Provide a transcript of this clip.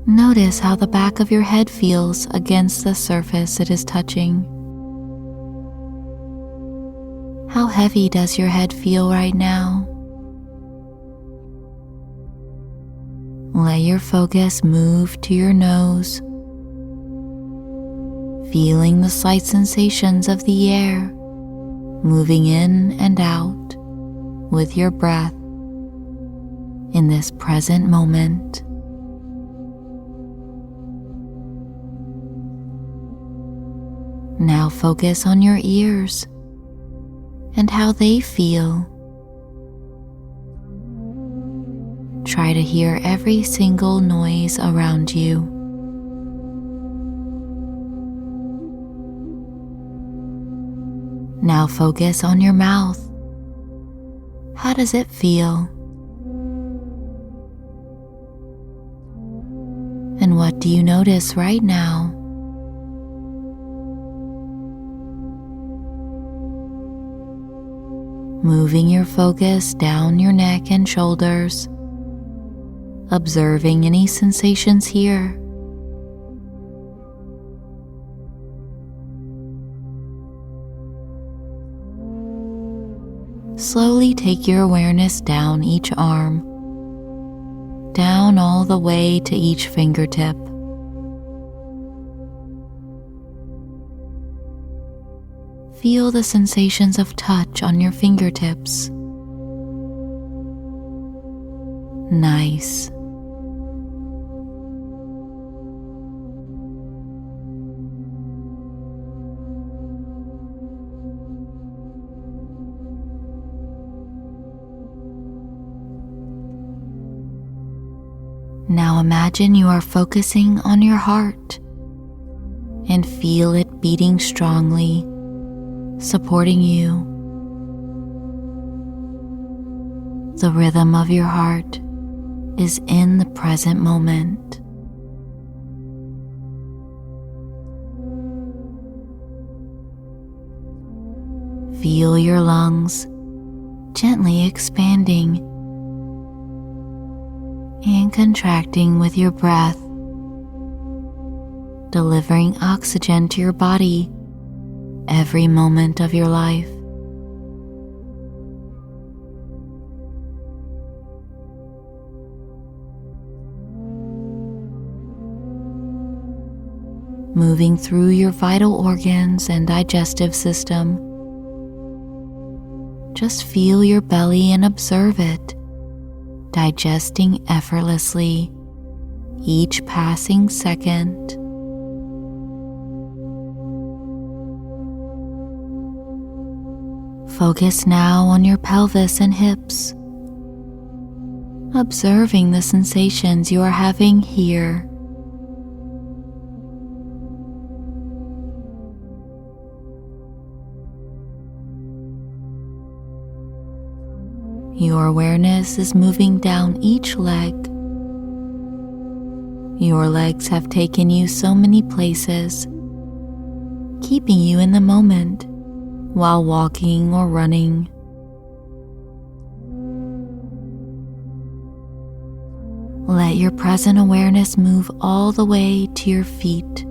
Notice how the back of your head feels against the surface it is touching. How heavy does your head feel right now? Let your focus move to your nose, feeling the slight sensations of the air moving in and out with your breath in this present moment. Now focus on your ears and how they feel. Try to hear every single noise around you. Now focus on your mouth. How does it feel? And what do you notice right now? Moving your focus down your neck and shoulders, observing any sensations here. Slowly take your awareness down each arm, down all the way to each fingertip. Feel the sensations of touch on your fingertips. Nice. Now imagine you are focusing on your heart and feel it beating strongly, supporting you. The rhythm of your heart is in the present moment. Feel your lungs gently expanding and contracting with your breath, delivering oxygen to your body every moment of your life. Moving through your vital organs and digestive system, just feel your belly and observe it, digesting effortlessly each passing second. Focus now on your pelvis and hips, observing the sensations you are having here. Your awareness is moving down each leg. Your legs have taken you so many places, keeping you in the moment while walking or running. Let your present awareness move all the way to your feet.